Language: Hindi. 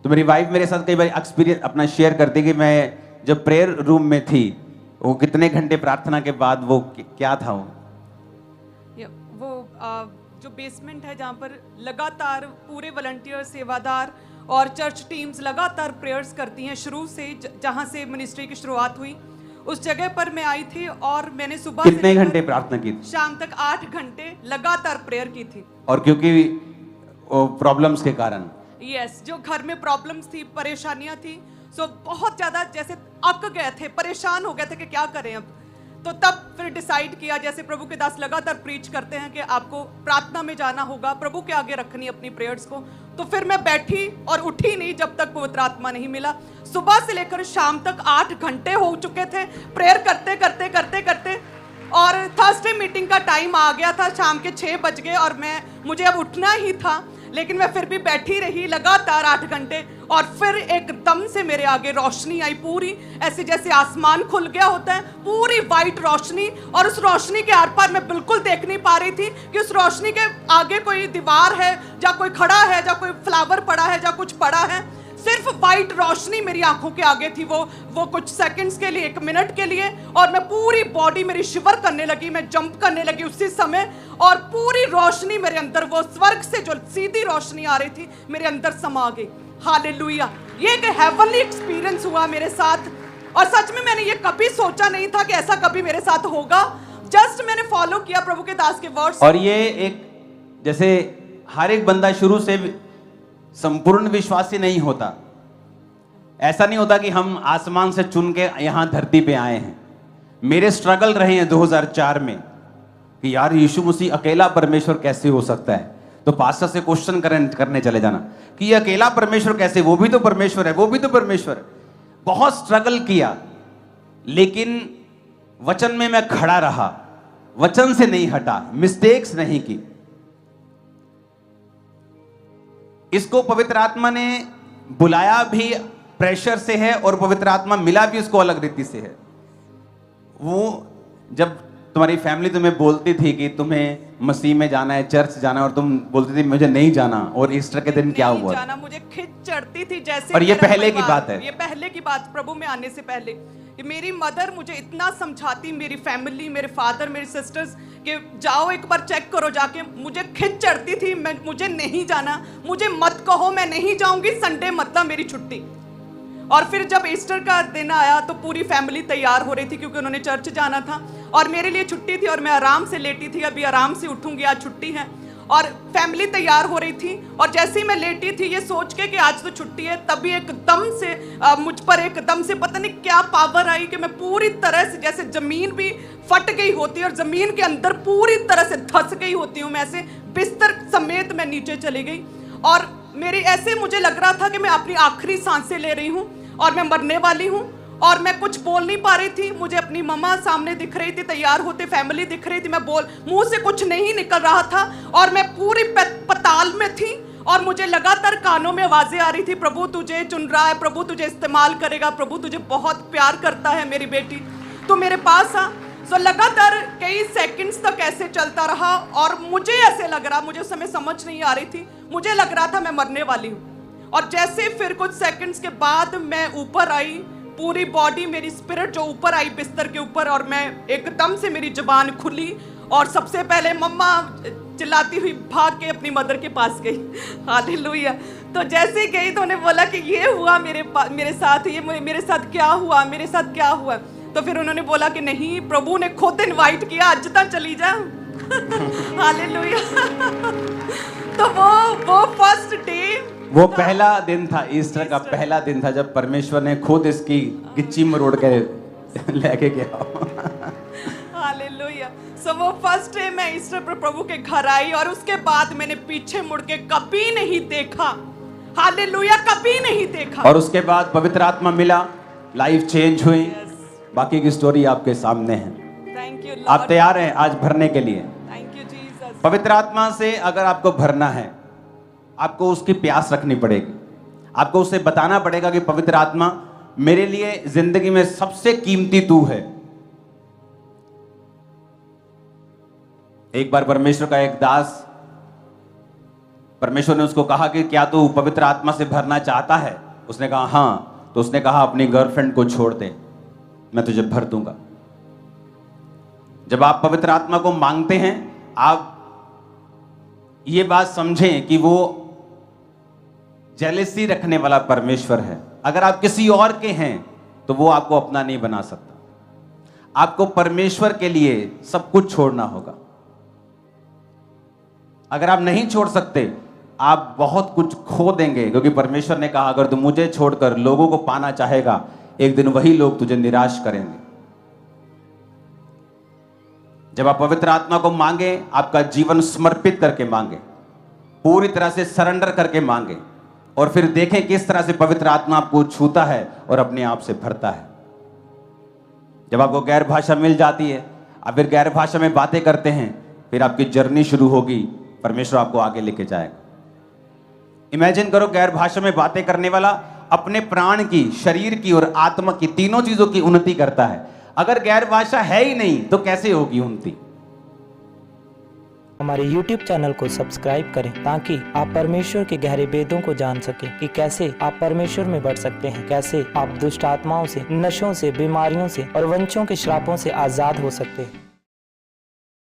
तो मेरी वाइफ मेरे साथ कई बार एक्सपीरियंस अपना शेयर करती कि मैं जब प्रेयर रूम में थी, वो कितने घंटे प्रार्थना के बाद वो क्या था वो जो बेसमेंट है जहाँ पर लगातार पूरे वॉलंटियर सेवादार और चर्च टीम्स लगातार प्रेयर्स करती हैं शुरू से, जहाँ से मिनिस्ट्री की शुरुआत हुई उस जगह पर मैं आई थी और मैंने सुबह कितने घंटे प्रार्थना की थी? शाम तक 8 घंटे लगातार प्रेयर की थी। और क्योंकि प्रॉब्लम्स के कारण, यस, जो घर में प्रॉब्लम्स थी, परेशानियां थी, सो बहुत ज्यादा जैसे अक गए थे, परेशान हो गए थे कि क्या करें अब। तो तब फिर डिसाइड किया, जैसे प्रभु के दास लगातार प्रीच करते हैं कि आपको प्रार्थना में जाना होगा, प्रभु के आगे रखनी अपनी प्रेयर्स को। तो फिर मैं बैठी और उठी नहीं जब तक पवित्र आत्मा नहीं मिला। सुबह से लेकर शाम तक 8 घंटे हो चुके थे प्रेयर करते करते करते करते, और थर्सडे मीटिंग का टाइम आ गया था, शाम के 6 बज गए और मुझे अब उठना ही था, लेकिन मैं फिर भी बैठी रही लगातार 8 घंटे। और फिर एकदम से मेरे आगे रोशनी आई, पूरी ऐसे जैसे आसमान खुल गया होता है, पूरी वाइट रोशनी। और उस रोशनी के आर पार मैं बिल्कुल देख नहीं पा रही थी कि उस रोशनी के आगे कोई दीवार है, या कोई खड़ा है, या कोई फ्लावर पड़ा है, या कुछ पड़ा है। सिर्फ वाइट रोशनी मेरी आंखों के आगे थी, वो कुछ सेकंड्स के लिए, 1 मिनट के लिए, और मैं पूरी बॉडी मेरी शिवर करने लगी, मैं जंप करने लगी उसी समय, और पूरी रोशनी मेरे अंदर, वो स्वर्ग से जो सीधी रोशनी आ रही थी मेरे अंदर समा गई। हालेलुया! ये एक हेवनली एक्सपीरियंस हुआ मेरे साथ, और सच में मैंने ये कभी सोचा नहीं था कि ऐसा कभी मेरे साथ होगा। जस्ट मैंने फॉलो किया प्रभु के दास के वर्ड्स। और ये एक, जैसे हर एक बंदा शुरू से संपूर्ण विश्वासी नहीं होता। ऐसा नहीं होता कि हम आसमान से चुन के यहां धरती पे आए हैं। मेरे स्ट्रगल रहे हैं 2004 में कि यार यीशु मसीह अकेला परमेश्वर कैसे हो सकता है। तो पास्टर से क्वेश्चन करने चले जाना कि ये अकेला परमेश्वर कैसे, वो भी तो परमेश्वर है, वो भी तो परमेश्वर है। बहुत स्ट्रगल किया, लेकिन वचन में मैं खड़ा रहा, वचन से नहीं हटा, मिस्टेक्स नहीं की। इसको पवित्र आत्मा ने बुलाया भी प्रेशर से है, और पवित्र आत्मा मिला भी उसको अलग रीति से है। वो जब तुम्हारी फैमिली तुम्हें बोलती थी कि तुम्हें मसीह में जाना है, चर्च जाना है, और तुम बोलती थी मुझे नहीं जाना, और ईस्टर के दिन क्या हुआ जाना, मुझे खिंच चढ़ती थी जैसे। और ये पहले की बात है, ये पहले की बात, प्रभु में आने से पहले मेरी मदर मुझे इतना समझाती, मेरी फैमिली, मेरे फादर, मेरी सिस्टर्स, कि जाओ एक बार चेक करो जाके। मुझे खिंच चढ़ती थी, मुझे नहीं जाना, मुझे मत कहो, मैं नहीं जाऊंगी, संडे मतलब मेरी छुट्टी। और फिर जब ईस्टर का दिन आया तो पूरी फैमिली तैयार हो रही थी, क्योंकि उन्होंने चर्च जाना था, और मेरे लिए छुट्टी थी, और मैं आराम से लेटी थी, अभी आराम से उठूंगी, आज छुट्टी है। और फैमिली तैयार हो रही थी, और जैसे ही मैं लेटी थी ये सोच के कि आज तो छुट्टी है, तभी एकदम से मुझ पर एकदम से पता नहीं क्या पावर आई कि मैं पूरी तरह से, जैसे जमीन भी फट गई होती है और जमीन के अंदर पूरी तरह से धंस गई होती हूँ मैं, ऐसे बिस्तर समेत मैं नीचे चली गई। और मेरी ऐसे मुझे लग रहा था कि मैं अपनी आखिरी सांसें ले रही हूँ और मैं मरने वाली हूँ, और मैं कुछ बोल नहीं पा रही थी। मुझे अपनी मम्मा सामने दिख रही थी तैयार होते, फैमिली दिख रही थी, मैं मुंह से कुछ नहीं निकल रहा था, और मैं पूरी पताल में थी, और मुझे लगातार कानों में आवाजें आ रही थी, प्रभु तुझे चुन रहा है, प्रभु तुझे इस्तेमाल करेगा, प्रभु तुझे बहुत प्यार करता है मेरी बेटी, तो मेरे पास आ। सो लगातार कई सेकंड्स तक ऐसे चलता रहा, और मुझे ऐसे लग रहा, मुझे उस समय समझ नहीं आ रही थी, मुझे लग रहा था मैं मरने वाली हूँ। और जैसे फिर कुछ सेकंड्स के बाद मैं ऊपर आई, पूरी बॉडी मेरी स्पिरिट जो ऊपर आई बिस्तर के ऊपर, और मैं एकदम से मेरी जुबान खुली, और सबसे पहले मम्मा चिल्लाती हुई भाग के अपनी मदर के पास गई। हालेलुया! तो जैसे गई तो उन्हें बोला कि ये हुआ मेरे साथ, ये मेरे साथ क्या हुआ, मेरे साथ क्या हुआ। तो फिर उन्होंने बोला कि नहीं, प्रभु ने खुद इनवाइट किया, आज तक चली जा। हालेलुया! तो वो फर्स्ट डे, वो पहला दिन था, ईस्टर का पहला दिन था, जब परमेश्वर ने खुद इसकी गिच्ची मरोड़ के लेके गया। हालेलुया! सो वो फर्स्ट डे मैं ईस्टर पर प्रभु के घर आई, और उसके बाद मैंने पीछे मुड़ के कभी नहीं देखा। हालेलुया! कभी नहीं देखा। और उसके बाद पवित्र आत्मा मिला, लाइफ चेंज हुई। बाकी की स्टोरी आपके सामने है। Thank you Lord. आप तैयार हैं आज भरने के लिए? Thank you Jesus. पवित्र आत्मा से अगर आपको भरना है, आपको उसकी प्यास रखनी पड़ेगी। आपको उसे बताना पड़ेगा कि पवित्र आत्मा, मेरे लिए जिंदगी में सबसे कीमती तू है। एक बार परमेश्वर का एक दास परमेश्वर ने उसको कहा कि क्या तू पवित्र आत्मा से भरना चाहता है? उसने कहा हाँ। तो उसने कहा अपनी गर्लफ्रेंड को छोड़ दे, मैं तुझे भर दूंगा। जब आप पवित्र आत्मा को मांगते हैं, आप ये बात समझें कि वो जेलसी रखने वाला परमेश्वर है। अगर आप किसी और के हैं तो वो आपको अपना नहीं बना सकता। आपको परमेश्वर के लिए सब कुछ छोड़ना होगा। अगर आप नहीं छोड़ सकते, आप बहुत कुछ खो देंगे, क्योंकि परमेश्वर ने कहा अगर तू मुझे छोड़कर लोगों को पाना चाहेगा, एक दिन वही लोग तुझे निराश करेंगे। जब आप पवित्र आत्मा को मांगे, आपका जीवन समर्पित करके मांगे, पूरी तरह से सरेंडर करके मांगे, और फिर देखें किस तरह से पवित्र आत्मा आपको छूता है और अपने आप से भरता है। जब आपको गैर भाषा मिल जाती है, आप फिर गैर भाषा में बातें करते हैं, फिर आपकी जर्नी शुरू होगी, परमेश्वर आपको आगे लेके जाएगा। इमेजिन करो, गैर भाषा में बातें करने वाला अपने प्राण की, शरीर की और आत्मा की, तीनों चीजों की उन्नति करता है। अगर गैर भाषा है ही नहीं तो कैसे होगी उन्नति? हमारे YouTube चैनल को सब्सक्राइब करें ताकि आप परमेश्वर के गहरे भेदों को जान सकें कि कैसे आप परमेश्वर में बढ़ सकते हैं, कैसे आप दुष्ट आत्माओं से, नशों से, बीमारियों से और वंशों के श्रापों से आजाद हो सकते हैं।